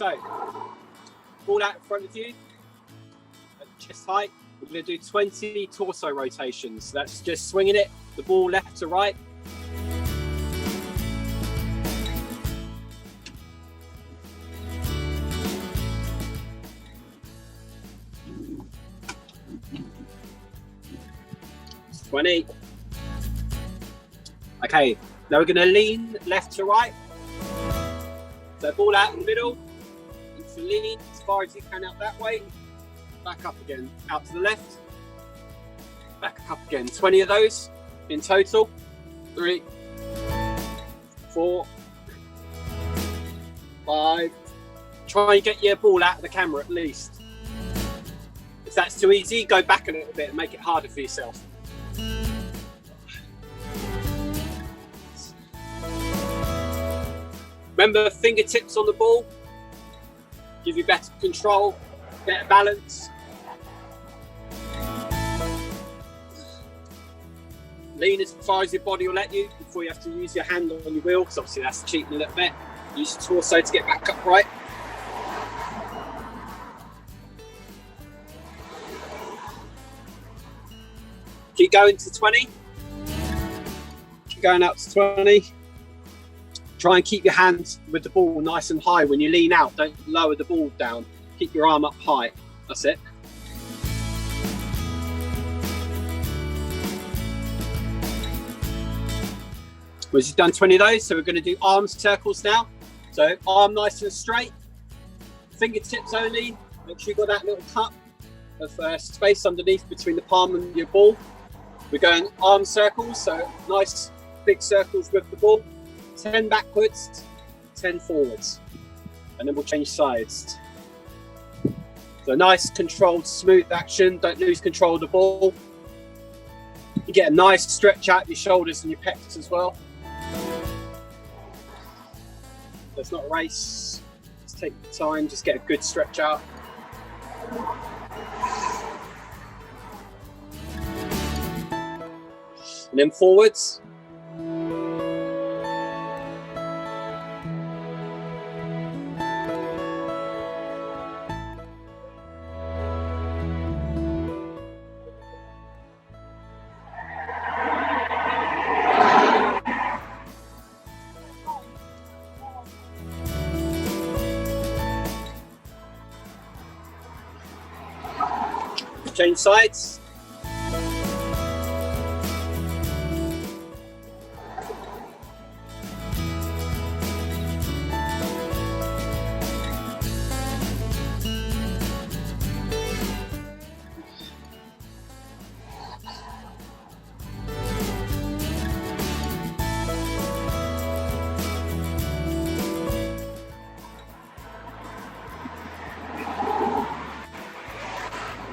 So, ball out in front of you, at chest height. We're going to do 20 torso rotations. That's just swinging it, the ball left to right. It's 20. Okay, now we're going to lean left to right. So ball out in the middle, into lean as far as you can out that way. Back up again, out to the left. Back up again. 20 of those in total. 3, 4, 5. Try and get your ball out of the camera at least. If that's too easy, go back a little bit and make it harder for yourself. Remember, fingertips on the ball. Give you better control, better balance. Lean as far as your body will let you before you have to use your hand on your wheel, because obviously that's cheating a little bit. Use your torso to get back upright. Keep going to 20. Keep going out to 20. Try and keep your hands with the ball nice and high when you lean out. Don't lower the ball down. Keep your arm up high. That's it. Well, you've done 20 of those, so we're going to do arm circles now. So arm nice and straight, fingertips only. Make sure you've got that little cup of space underneath between the palm and your ball. We're going arm circles, so nice big circles with the ball. 10 backwards, 10 forwards, and then we'll change sides. So nice, controlled, smooth action. Don't lose control of the ball. You get a nice stretch out your shoulders and your pecs as well. So it's not a race. Just take your time, just get a good stretch out. And then forwards. Change sides.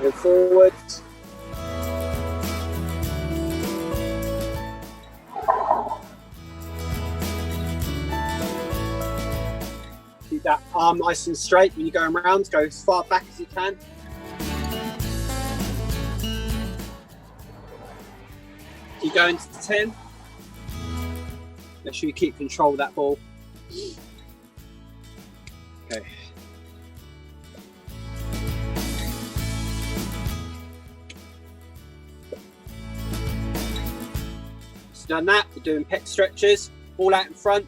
And forward. Keep that arm nice and straight when you're going around. Go as far back as you can. Keep going to 10. Make sure you keep control of that ball. Okay. Done that, we're doing pec stretches, ball out in front,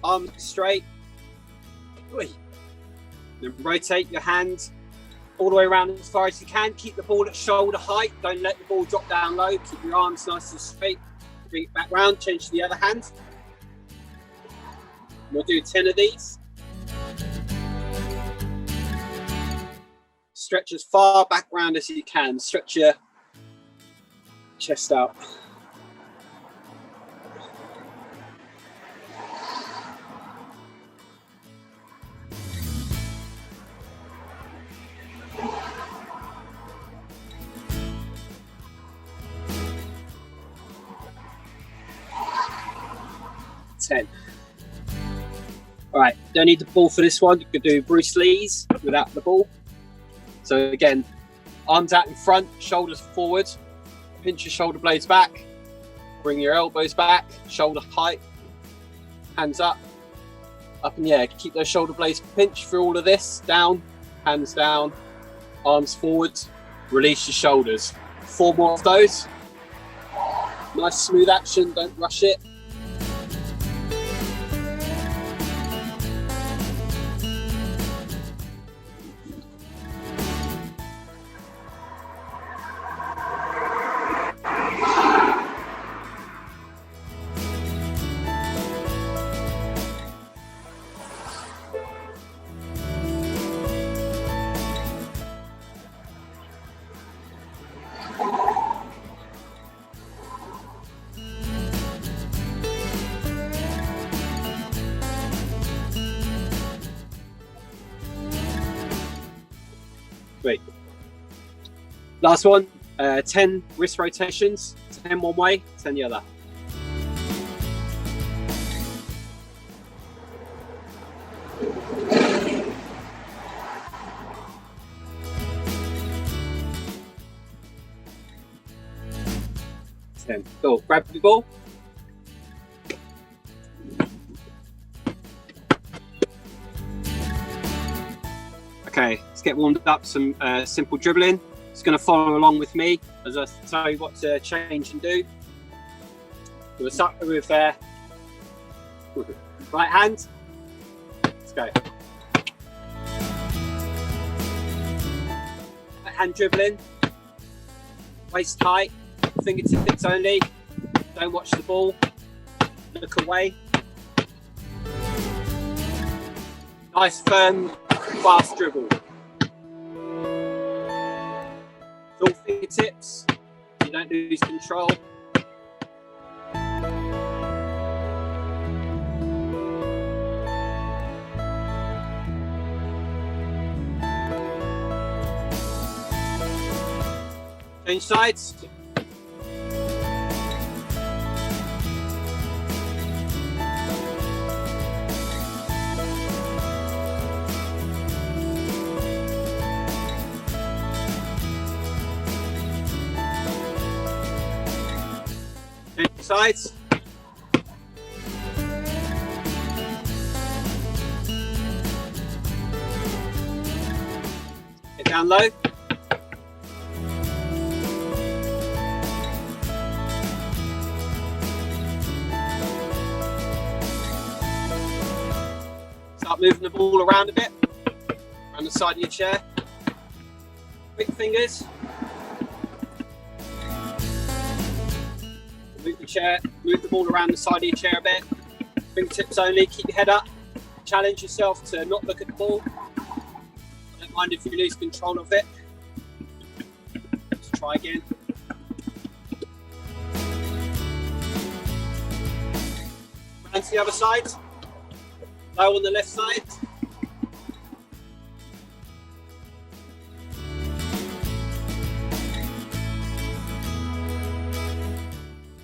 arms straight. Then rotate your hand all the way around as far as you can. Keep the ball at shoulder height, don't let the ball drop down low. Keep your arms nice and straight. Bring it back round, change to the other hand. We'll do 10 of these. Stretch as far back round as you can. Stretch your chest out. All right, don't need the ball for this one. You could do Bruce Lee's without the ball. So again, arms out in front, shoulders forward, pinch your shoulder blades back, bring your elbows back, shoulder height, hands up, up in the air. Keep those shoulder blades pinched through all of this. Down, hands down, arms forward, release your shoulders. 4 more of those. Nice smooth action, don't rush it. Great. Last one, 10 wrist rotations, 10 one way, 10 the other. Cool. Grab the ball. Okay, let's get warmed up. Some simple dribbling. It's going to follow along with me as I tell you what to change and do. We'll start with right hand. Let's go. Right hand dribbling. Waist tight. Fingertips only. Don't watch the ball. Look away. Nice firm, fast dribble. It's all fingertips. You don't lose control. Change sides. Sides. Get down low. Start moving the ball around a bit, around the side of your chair. Quick fingers. Move the ball around the side of your chair a bit. Fingertips only, keep your head up. Challenge yourself to not look at the ball. I don't mind if you lose control of it. Let's try again. Round to the other side. Low on the left side.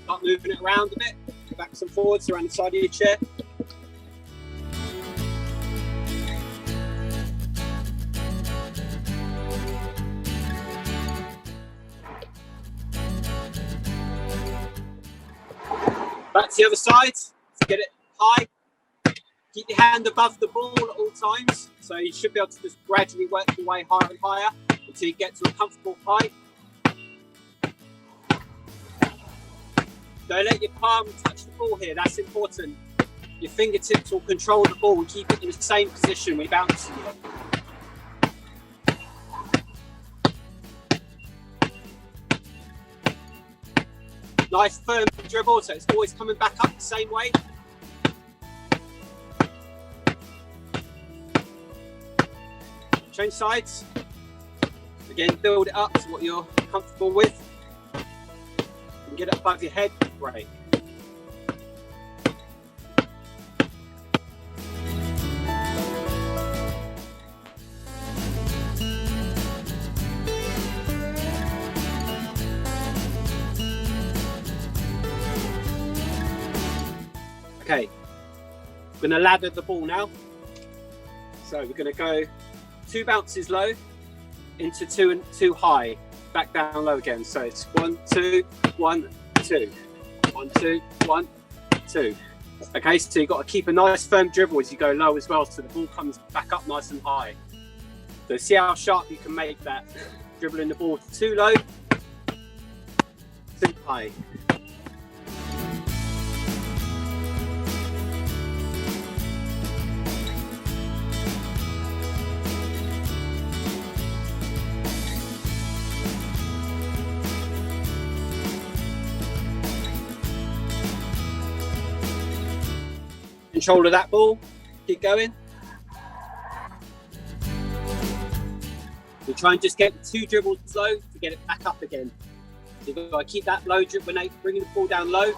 Start moving it around a bit, backs and forwards around the side of your chair. Back to the other side, get it high. Keep your hand above the ball at all times, so you should be able to just gradually work your way higher and higher until you get to a comfortable height. Don't let your palm touch the ball here, that's important. Your fingertips will control the ball and keep it in the same position when you bounce it. Nice firm dribble, so it's always coming back up the same way. Change sides. Again, build it up to what you're comfortable with. And get it above your head. Great. Okay, we're going to ladder the ball now. So we're going to go 2 bounces low into 2 and 2 high, back down low again. So it's 1, 2, 1, 2, 1, 2, 1, 2, Okay, so you've got to keep a nice firm dribble as you go low as well, so the ball comes back up nice and high. So see how sharp you can make that. Dribbling the ball too low, too high. Control of that ball, keep going. You try and just get 2 dribbles low to get it back up again. So you've got to keep that low dribble when they bringing the ball down low.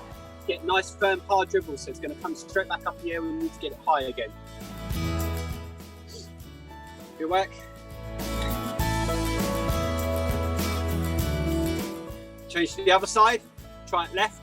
Get nice, firm, hard dribble, so it's going to come straight back up in the air when we need to get it high again. Good work. Change to the other side. Try it left.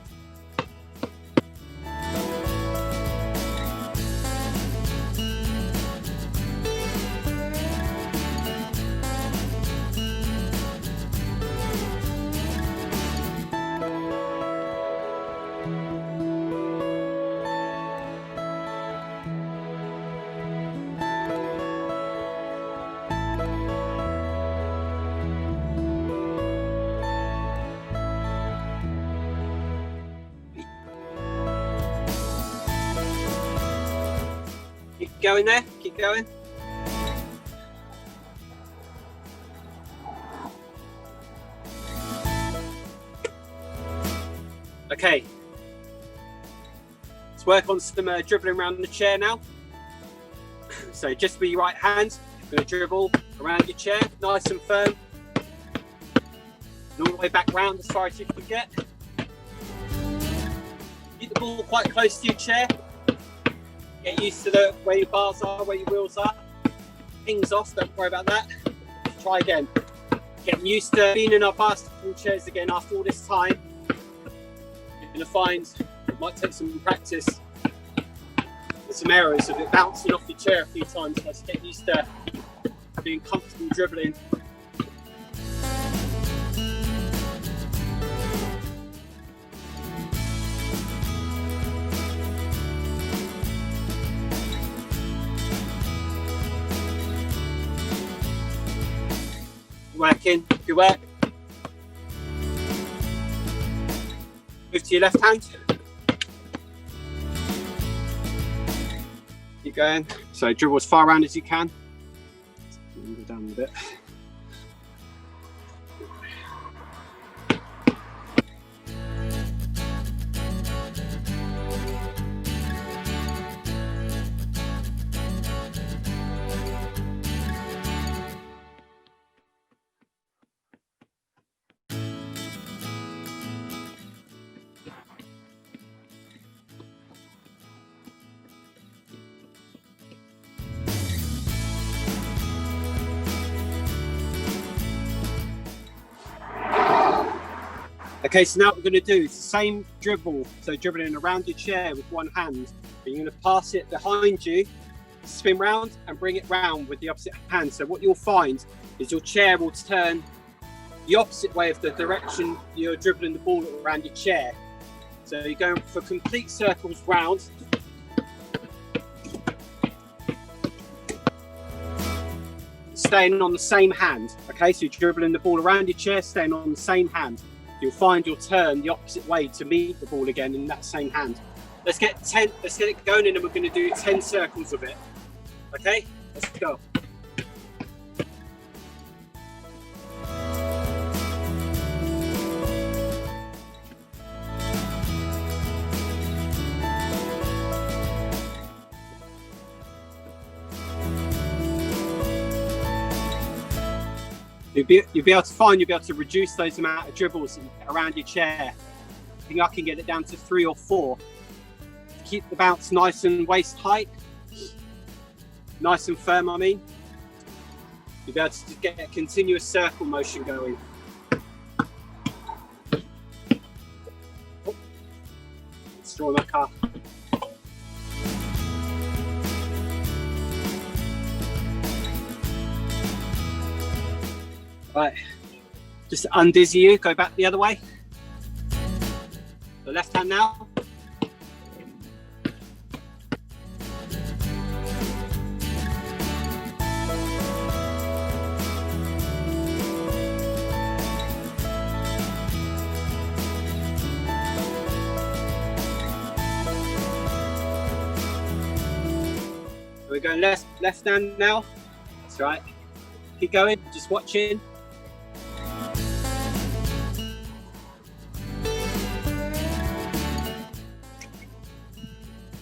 Keep going there, keep going. Okay, let's work on some dribbling around the chair now. So just with your right hand, you're going to dribble around your chair, nice and firm. And all the way back round as far as you can get. Keep the ball quite close to your chair. Get used to where your bars are, where your wheels are. Pings off, don't worry about that. Try again. Getting used to being in our basketball chairs again after all this time. You're going to find it might take some practice with some errors of it bouncing off your chair a few times. So just get used to being comfortable dribbling. Working, good work. Move to your left hand. Keep going. So dribble as far around as you can. Go down a bit. Okay, so now what we're going to do is the same dribble, so dribbling around your chair with one hand, but you're going to pass it behind you, spin round and bring it round with the opposite hand. So what you'll find is your chair will turn the opposite way of the direction you're dribbling the ball around your chair. So you're going for complete circles round. Staying on the same hand, okay? So you're dribbling the ball around your chair, staying on the same hand. You'll find you'll turn the opposite way to meet the ball again in that same hand. Let's get it going, and then we're going to do 10 circles of it. Okay, let's go. You'll be able to reduce those amount of dribbles around your chair. I think I can get it down to 3 or 4. Keep the bounce nice and waist height, nice and firm. I mean, you'll be able to get a continuous circle motion going. Oh, destroy my car. Right, just undizzy you, go back the other way. The left hand now. we're going left hand now. That's right. Keep going, just watching.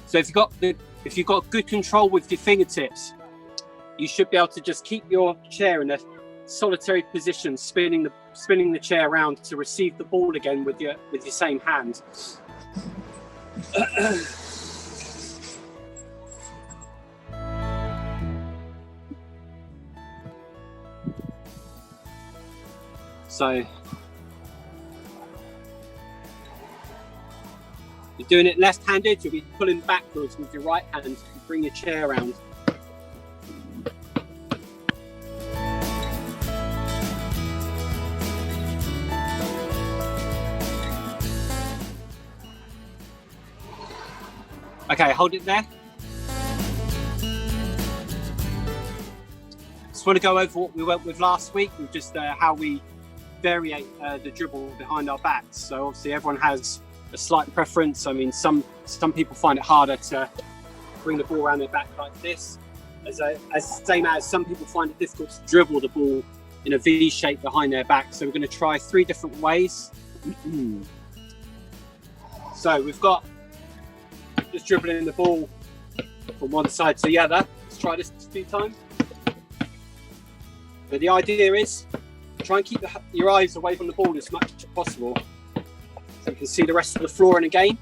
So if you've got good control with your fingertips, you should be able to just keep your chair in a solitary position, spinning the chair around to receive the ball again with your same hand. So you're doing it left-handed, you'll be pulling backwards with your right hand to bring your chair around. Okay, hold it there. Just want to go over what we went with last week, with just how we variate the dribble behind our backs. So obviously everyone has a slight preference. I mean, some people find it harder to bring the ball around their back like this, as same as some people find it difficult to dribble the ball in a V shape behind their back. So we're going to try 3 different ways. So we've got just dribbling the ball from one side to the other. Let's try this a few times. But the idea is try and keep your eyes away from the ball as much as possible, so you can see the rest of the floor in a game.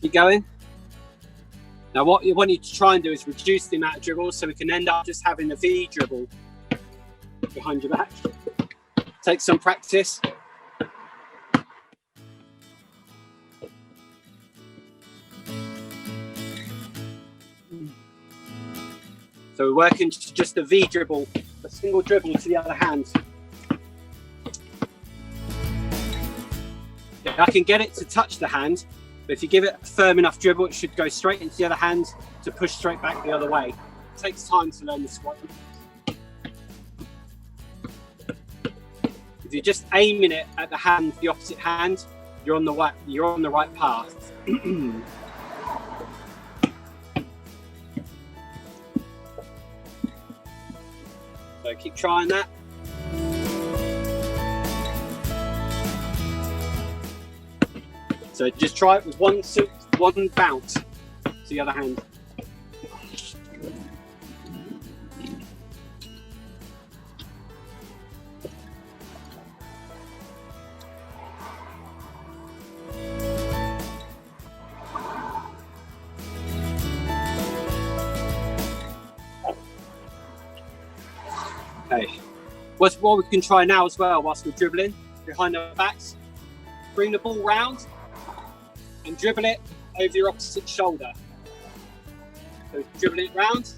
Keep going. Now what you want you to try and do is reduce the amount of dribbles, so we can end up just having a V dribble behind your back. Take some practice. So we're working just a V dribble, a single dribble to the other hand. I can get it to touch the hand, but if you give it a firm enough dribble, it should go straight into the other hand to push straight back the other way. It takes time to learn this one. If you're just aiming it at the hand, the opposite hand, you're on the right path. So keep trying that. So just try it with one bounce to the other hand. Okay. What we can try now as well, whilst we're dribbling behind our backs, bring the ball round and dribble it over your opposite shoulder. So dribble it round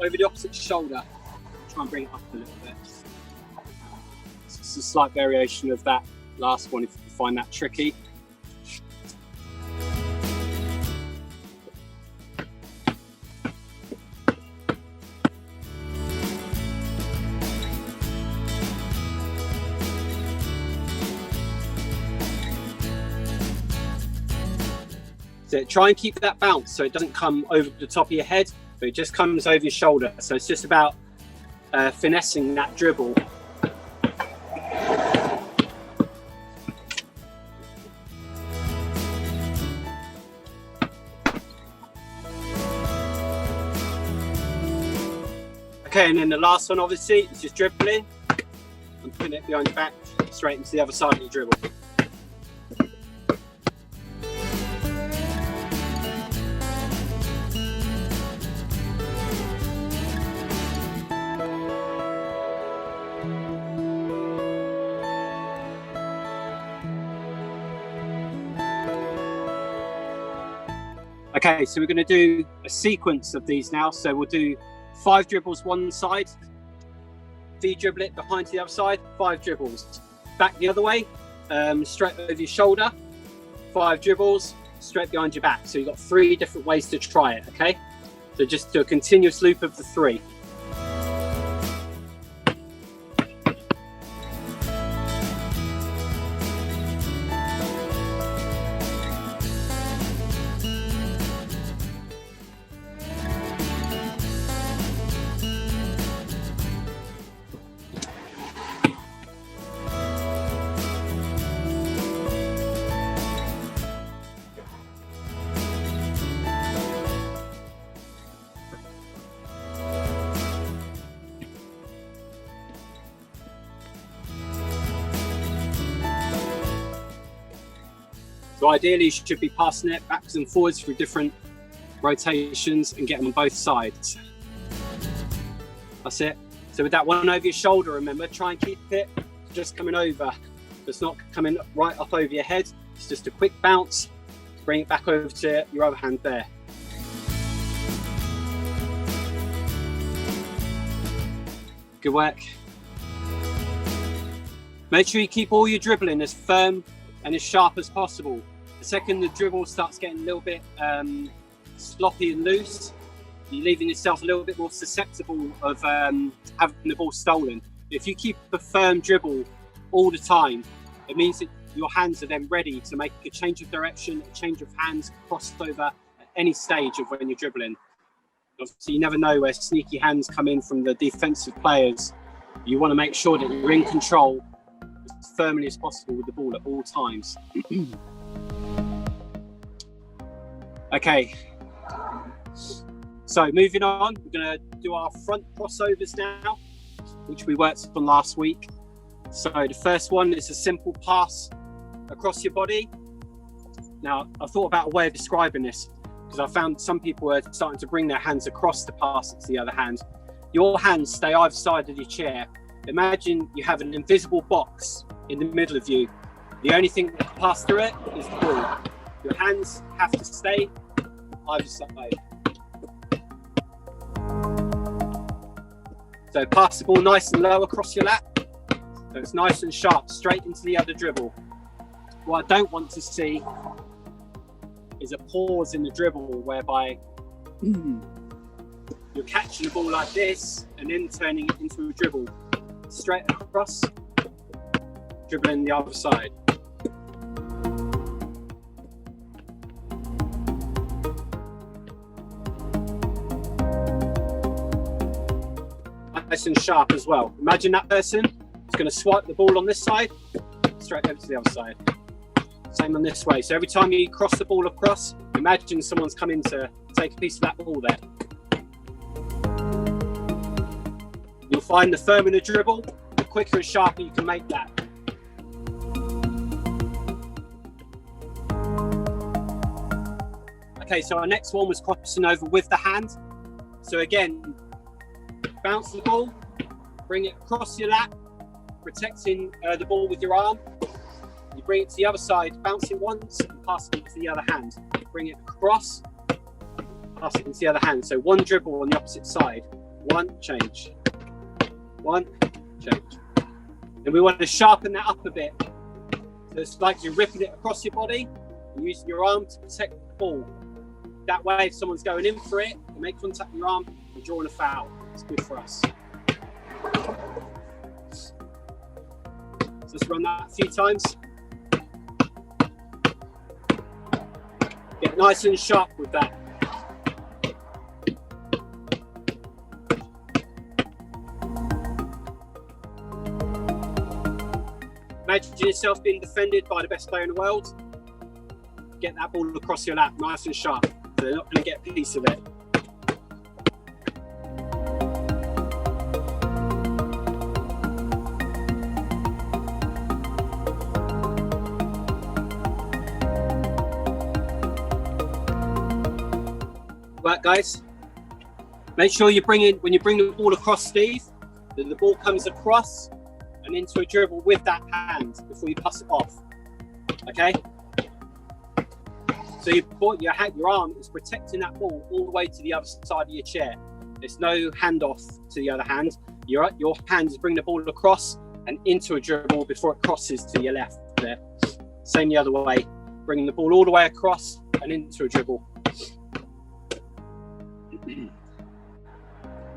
over the opposite shoulder. Try and bring it up a little bit. It's a slight variation of that last one if you find that tricky. So try and keep that bounce so it doesn't come over the top of your head, but it just comes over your shoulder. So it's just about finessing that dribble. Okay, and then the last one obviously is just dribbling and putting it behind your back straight into the other side of your dribble. Okay, so we're going to do a sequence of these now. So we'll do 5 dribbles one side, V dribble it behind to the other side, 5 dribbles back the other way, straight over your shoulder, 5 dribbles straight behind your back. So you've got 3 different ways to try it, okay? So just do a continuous loop of the 3. So ideally you should be passing it backwards and forwards through different rotations and get them on both sides. That's it. So with that one over your shoulder, remember, try and keep it just coming over. It's not coming right up over your head. It's just a quick bounce. Bring it back over to your other hand there. Good work. Make sure you keep all your dribbling as firm and as sharp as possible. The second the dribble starts getting a little bit sloppy and loose, you're leaving yourself a little bit more susceptible of having the ball stolen. If you keep a firm dribble all the time, it means that your hands are then ready to make a change of direction, a change of hands, crossover at any stage of when you're dribbling. Obviously, you never know where sneaky hands come in from the defensive players. You want to make sure that you're in control as firmly as possible with the ball at all times. Okay, so moving on, we're going to do our front crossovers now, which we worked on last week. So the first one is a simple pass across your body. Now, I thought about a way of describing this because I found some people were starting to bring their hands across to pass it to the other hand. Your hands stay either side of your chair. Imagine you have an invisible box in the middle of you. The only thing that can pass through it is the ball. Your hands have to stay either side. So pass the ball nice and low across your lap. So it's nice and sharp, straight into the other dribble. What I don't want to see is a pause in the dribble whereby you're catching the ball like this and then turning it into a dribble. Straight across, dribbling the other side. Nice and sharp as well. Imagine that person is going to swipe the ball on this side, straight over to the other side. Same on this way. So every time you cross the ball across, imagine someone's coming to take a piece of that ball there. You'll find the firmer the dribble, the quicker and sharper you can make that. Okay, so our next one was crossing over with the hand. So again, bounce the ball, bring it across your lap, protecting the ball with your arm. You bring it to the other side, bounce it once, and pass it to the other hand. Bring it across, pass it into the other hand. So one dribble on the opposite side. One, change. One, change. And we want to sharpen that up a bit. So it's like you're ripping it across your body, and using your arm to protect the ball. That way, if someone's going in for it, you make contact with your arm, you're drawing a foul. It's good for us. So let's run that a few times. Get nice and sharp with that. Imagine yourself being defended by the best player in the world. Get that ball across your lap, nice and sharp. So they're not going to get a piece of it. Right, guys, make sure you when you bring the ball across, Steve, that the ball comes across and into a dribble with that hand before you pass it off. Okay? So your arm is protecting that ball all the way to the other side of your chair. There's no handoff to the other hand. Your hand is bringing the ball across and into a dribble before it crosses to your left there. Same the other way. bringing the ball all the way across and into a dribble.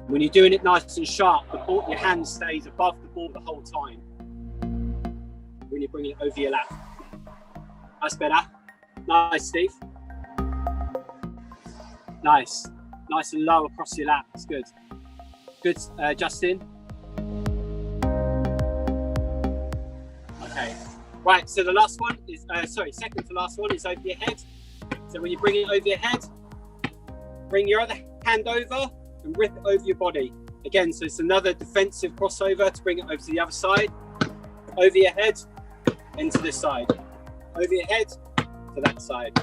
When you're doing it nice and sharp, your hand stays above the ball the whole time. When you bring it over your lap. That's better. Nice, Steve. Nice. Nice and low across your lap. That's good. Good, Justin. Okay. Right, so the last one is, second to last one is over your head. So when you bring it over your head, bring your other hand over and rip it over your body. Again, so it's another defensive crossover to bring it over to the other side. Over your head, into this side. Over your head, to that side.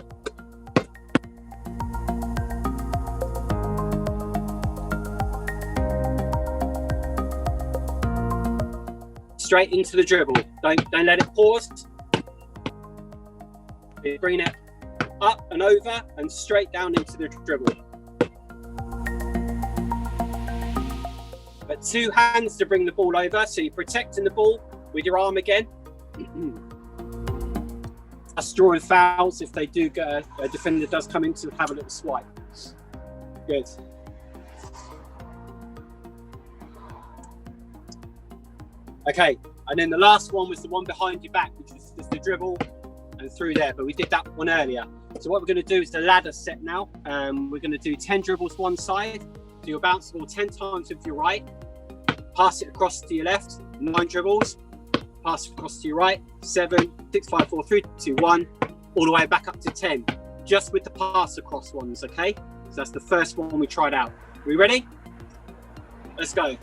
Straight into the dribble. Don't let it pause. Bring it up and over and straight down into the dribble. But two hands to bring the ball over, so you're protecting the ball with your arm again. That's drawing fouls if they do get a defender does come in to have a little swipe. Good. Okay, and then the last one was the one behind your back, which is just the dribble and through there, but we did that one earlier. So what we're going to do is the ladder set now. We're going to do 10 dribbles one side. So you'll bounce the ball 10 times with your right, pass it across to your left, 9 dribbles, pass it across to your right, 7, 6, 5, 4, 3, 2, 1, all the way back up to 10, just with the pass across ones, okay? So that's the first one we tried out. Are we ready? Let's go.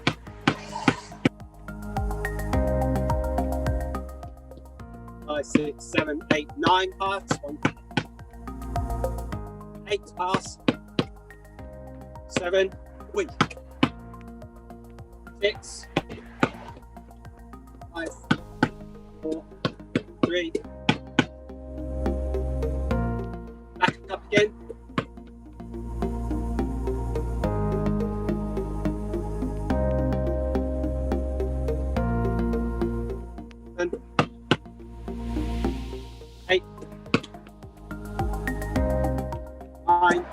5, 6, 7, 8, 9 pass, 1, 8 pass, 7, 6, 5, 4, 3, back up again. And 8, 9,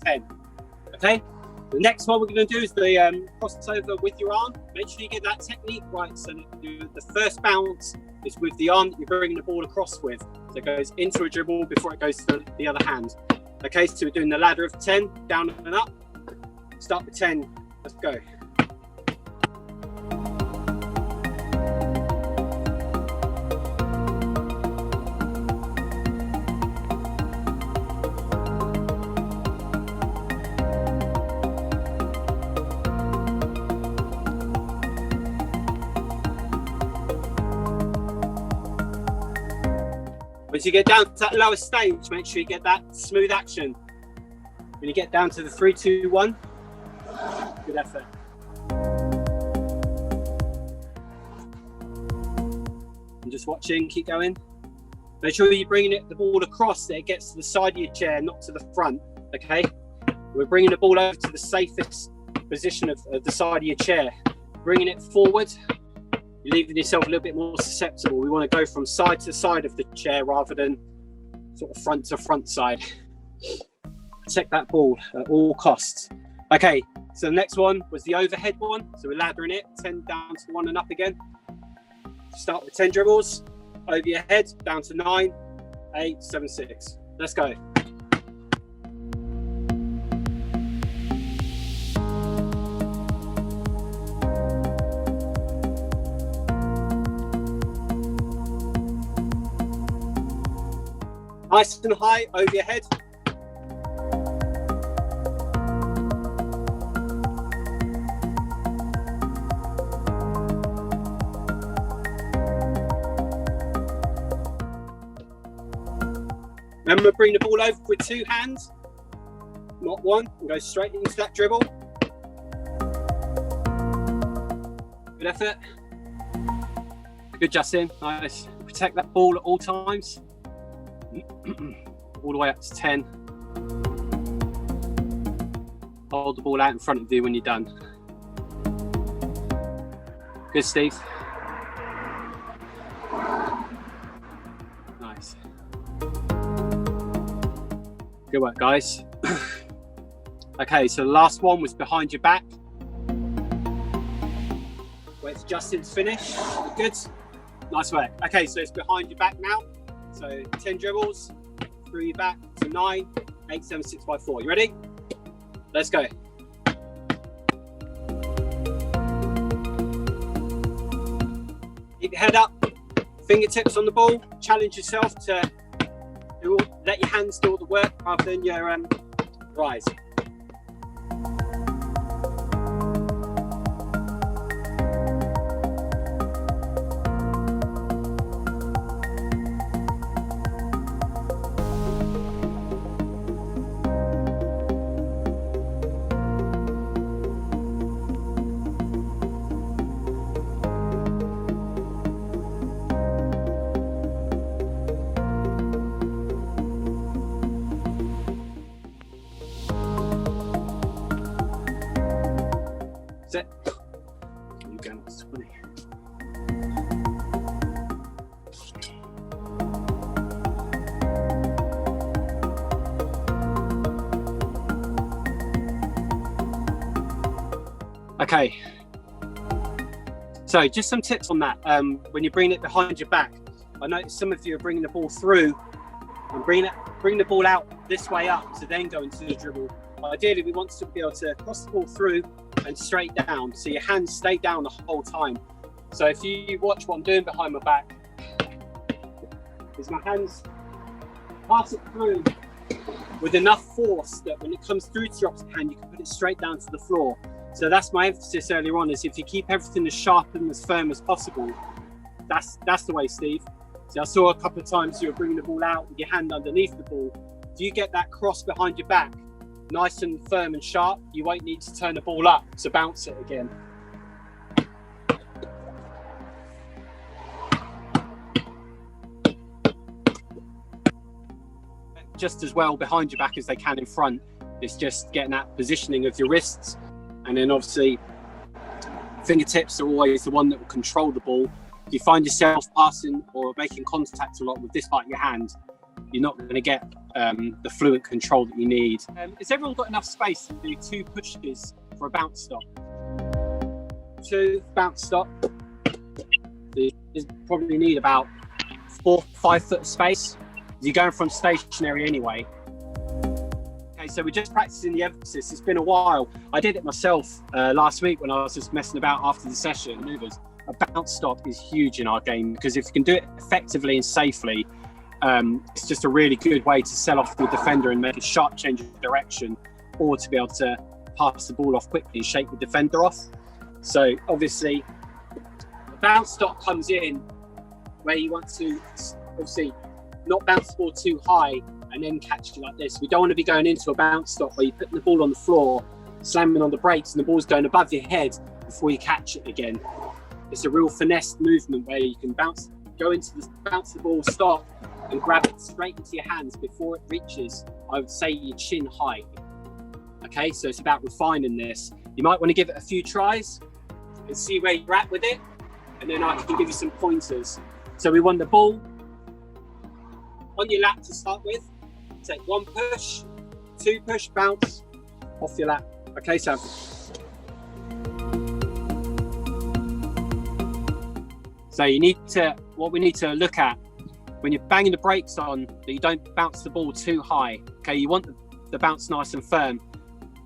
10. Okay, the next one we're going to do is the crossover with your arm. Make sure you get that technique right, so that the first bounce is with the arm that you're bringing the ball across with. So it goes into a dribble before it goes to the other hand. Okay, so we're doing the ladder of 10, down and up. Start with 10, let's go. Once you get down to that lower stage, make sure you get that smooth action. When you get down to the 3, 2, 1, good effort. I'm just watching, keep going. Make sure you're bringing the ball across, that it gets to the side of your chair, not to the front, okay? We're bringing the ball over to the safest position of the side of your chair. Bringing it forward. You're leaving yourself a little bit more susceptible. We want to go from side to side of the chair rather than sort of front to front side. Protect that ball at all costs. Okay, so the next one was the overhead one. So we're laddering it, 10 down to 1 and up again. Start with 10 dribbles, over your head, down to 9, 8, 7, 6. Let's go. Nice and high over your head. Remember, bring the ball over with 2 hands, not 1, and go straight into that dribble. Good effort. Good, Justin. Nice. Protect that ball at all times. All the way up to 10. Hold the ball out in front of you when you're done. Good, Steve. Nice. Good work, guys. Okay, so the last one was behind your back. Wait for Justin to finish. Good. Nice work. Okay, so it's behind your back now. So 10 dribbles, through your back to 9, 8, 7, 6, 5, 4. You ready? Let's go. Keep your head up, fingertips on the ball. Challenge yourself to let your hands do all the work rather than your eyes. That's it. You go, it's 20. Okay. So just some tips on that. When you bring it behind your back, I noticed some of you are bringing the ball through and bring the ball out this way up to then go into the dribble. Ideally, we want to be able to cross the ball through and straight down, so your hands stay down the whole time. So if you watch what I'm doing behind my back, is my hands pass it through with enough force that when it comes through to your opposite hand, you can put it straight down to the floor. So that's my emphasis earlier on, is if you keep everything as sharp and as firm as possible, that's the way, Steve. So I saw a couple of times you were bringing the ball out with your hand underneath the ball. If you get that cross behind your back nice and firm and sharp, you won't need to turn the ball up to bounce it again. Just as well behind your back as they can in front. It's just getting that positioning of your wrists, and then obviously fingertips are always the one that will control the ball. If you find yourself passing or making contact a lot with this part of your hand, you're not going to get the fluent control that you need. Has everyone got enough space to do 2 pushes for a bounce stop? 2 bounce stop. You probably need about 4 or 5 foot of space. You're going from stationary anyway. Okay, so we're just practicing the emphasis. It's been a while. I did it myself last week when I was just messing about after the session. Maneuvers. A bounce stop is huge in our game, because if you can do it effectively and safely, it's just a really good way to sell off your defender and make a sharp change of direction, or to be able to pass the ball off quickly and shake the defender off. So obviously the bounce stop comes in where you want to obviously not bounce the ball too high and then catch it like this. We don't want to be going into a bounce stop where you're putting the ball on the floor, slamming on the brakes, and the ball's going above your head before you catch it again. It's a real finesse movement where you can bounce the ball, stop, and grab it straight into your hands before it reaches, I would say, your chin height. Okay, so it's about refining this. You might want to give it a few tries and see where you're at with it, and then I can give you some pointers. So we want the ball on your lap to start with. Take 1 push, 2 push, bounce off your lap. Okay, so what we need to look at when you're banging the brakes on, that you don't bounce the ball too high. Okay, you want the bounce nice and firm,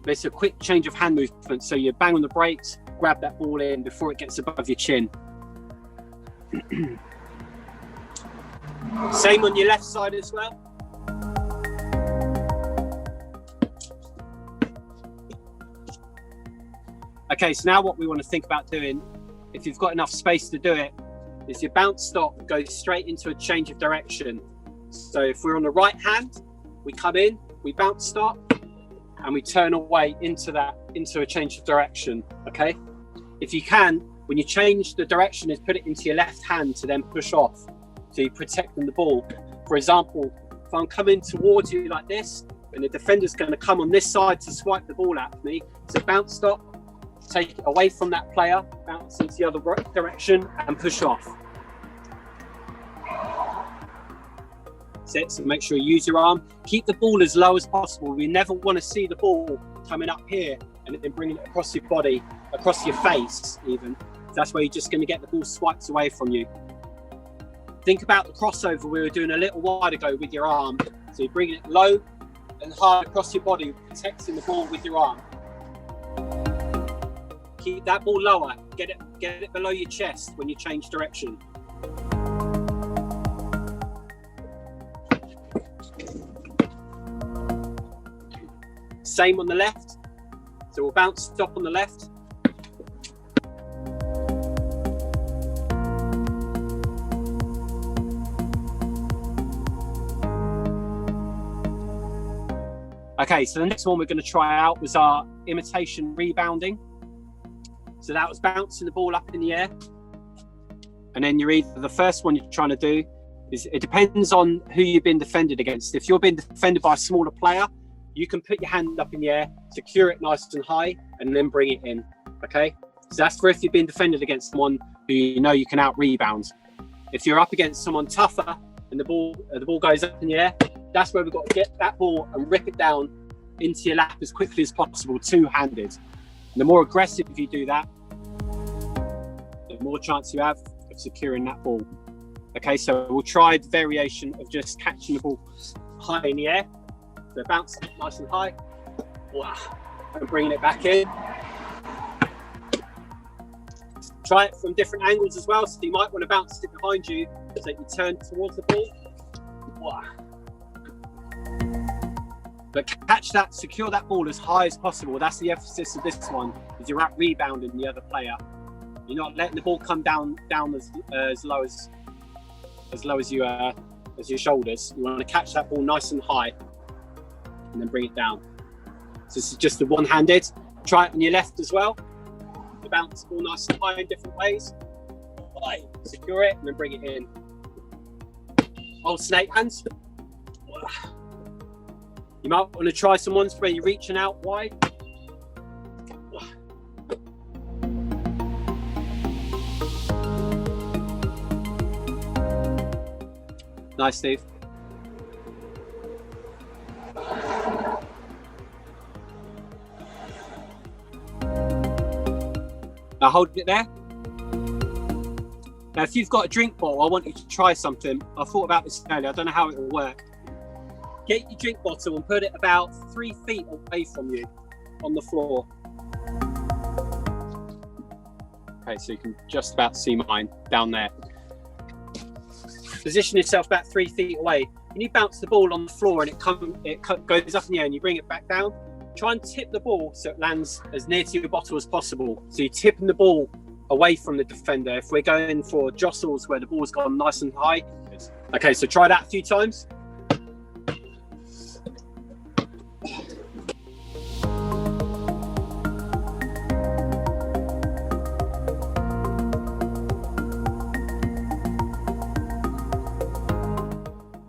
but it's a quick change of hand movement. So you bang on the brakes, grab that ball in before it gets above your chin. Same on your left side as well. Okay, so now what we want to think about doing, if you've got enough space to do it, is your bounce stop goes straight into a change of direction. So if we're on the right hand, we come in, we bounce stop, and we turn away into a change of direction. Okay, if you can, when you change the direction, is put it into your left hand to then push off, so you're protecting the ball. For example, if I'm coming towards you like this, and the defender's going to come on this side to swipe the ball at me, it's a bounce stop, take it away from that player, bounce into the other direction, and push off. That's it. So make sure you use your arm. Keep the ball as low as possible. We never want to see the ball coming up here and then bringing it across your body, across your face even. That's where you're just going to get the ball swiped away from you. Think about the crossover we were doing a little while ago with your arm. So you're bringing it low and hard across your body, protecting the ball with your arm. Keep that ball lower. Get it below your chest when you change direction. Same on the left. So we'll bounce stop on the left. Okay, so the next one we're going to try out was our imitation rebounding. So that was bouncing the ball up in the air. And then you're either, the first one you're trying to do is, it depends on who you've been defended against. If you're being defended by a smaller player, you can put your hand up in the air, secure it nice and high, and then bring it in, okay? So that's for if you've been defended against someone who you know you can out-rebound. If you're up against someone tougher and the ball goes up in the air, that's where we've got to get that ball and rip it down into your lap as quickly as possible, two-handed. And the more aggressive you do that, the more chance you have of securing that ball. Okay, so we'll try the variation of just catching the ball high in the air. So bounce it nice and high, and bringing it back in. Try it from different angles as well. So you might want to bounce it behind you so that you turn towards the ball. But catch that, secure that ball as high as possible. That's the emphasis of this one, is you're out rebounding the other player. You're not letting the ball come down as low as your shoulders. You want to catch that ball nice and high and then bring it down. So this is just the one-handed. Try it on your left as well. You bounce the ball nice and high in different ways. Secure it and then bring it in. Old snake hands. You might want to try some ones where you're reaching out wide. Nice, Steve. Now hold it there. Now if you've got a drink bottle, I want you to try something. I thought about this earlier, I don't know how it will work. Get your drink bottle and put it about 3 feet away from you on the floor. Okay, so you can just about see mine down there. Position yourself about 3 feet away. When you bounce the ball on the floor and it goes up in the air and you bring it back down, try and tip the ball so it lands as near to your bottle as possible. So you're tipping the ball away from the defender. If we're going for jostles where the ball's gone nice and high. Okay, so try that a few times.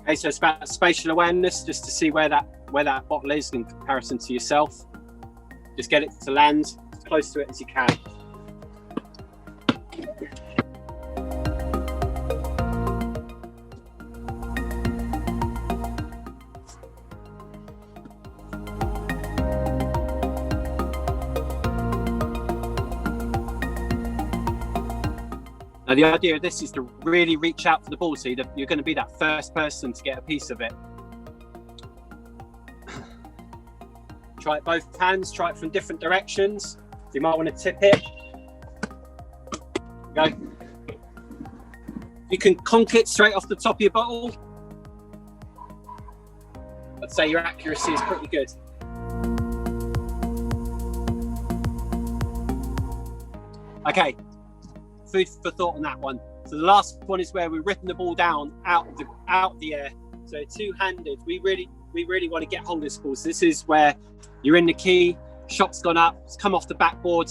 Okay, so it's about spatial awareness, just to see where that bottle is in comparison to yourself. Just get it to land as close to it as you can. Now the idea of this is to really reach out for the ball, so you're going to be that first person to get a piece of it. Try it both hands, try it from different directions. You might want to tip it. Go. You can conk it straight off the top of your bottle. I'd say your accuracy is pretty good. Okay. Food for thought on that one. So the last one is where we're ripping the ball down out of the air. So two-handed. We really want to get hold of this ball. So this is where you're in the key, shot's gone up, it's come off the backboard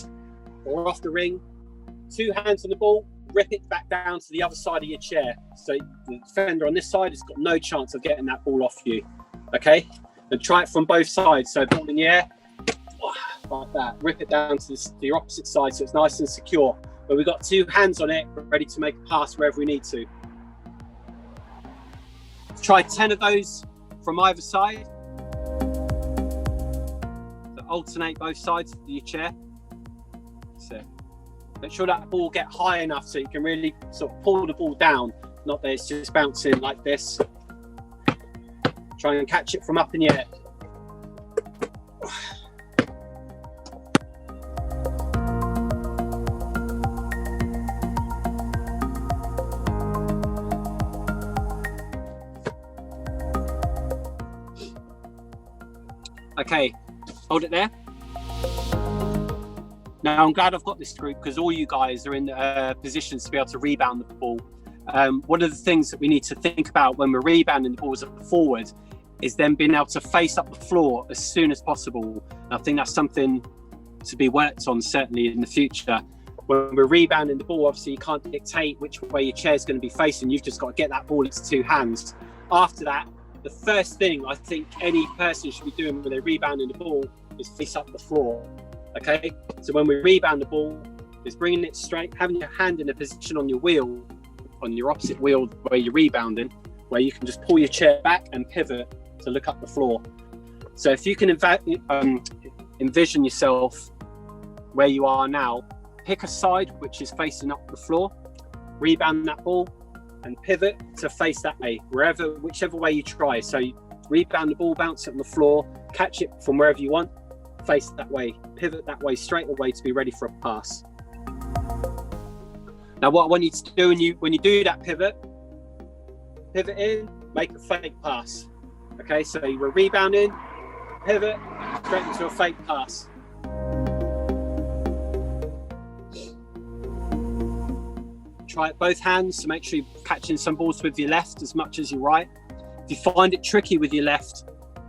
or off the ring. Two hands on the ball, rip it back down to the other side of your chair. So the defender on this side has got no chance of getting that ball off you. Okay, and try it from both sides. So ball in the air, like that. Rip it down to the opposite side so it's nice and secure. But we've got two hands on it, ready to make a pass wherever we need to. Try 10 of those from either side. So alternate both sides of your chair. So make sure that ball get high enough so you can really sort of pull the ball down, not that it's just bouncing like this. Try and catch it from up in the air. Okay, hold it there. Now I'm glad I've got this group because all you guys are in positions to be able to rebound the ball. One of the things that we need to think about when we're rebounding the balls forward is then being able to face up the floor as soon as possible. And I think that's something to be worked on certainly in the future. When we're rebounding the ball, obviously you can't dictate which way your chair's going to be facing. You've just got to get that ball into two hands. After that, the first thing I think any person should be doing when they're rebounding the ball is face up the floor. Okay, so when we rebound the ball, is bringing it straight, having your hand in a position on your wheel, on your opposite wheel where you're rebounding, where you can just pull your chair back and pivot to look up the floor. So if you can envision yourself where you are now, pick a side which is facing up the floor, rebound that ball and pivot to face that way, whichever way you try. So you rebound the ball, bounce it on the floor, catch it from wherever you want, face that way, pivot that way, straight away to be ready for a pass. Now what I want you to do when you do that pivot in, make a fake pass. Okay, so you were rebounding, pivot, straight into a fake pass. Try it both hands to make sure you're catching some balls with your left as much as your right. If you find it tricky with your left,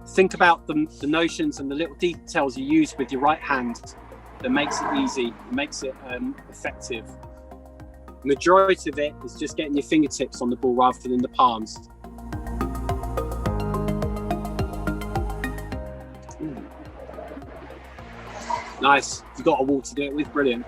think about the notions and the little details you use with your right hand that makes it easy, makes it effective. The majority of it is just getting your fingertips on the ball rather than the palms. Nice. You've got a wall to do it with. Brilliant.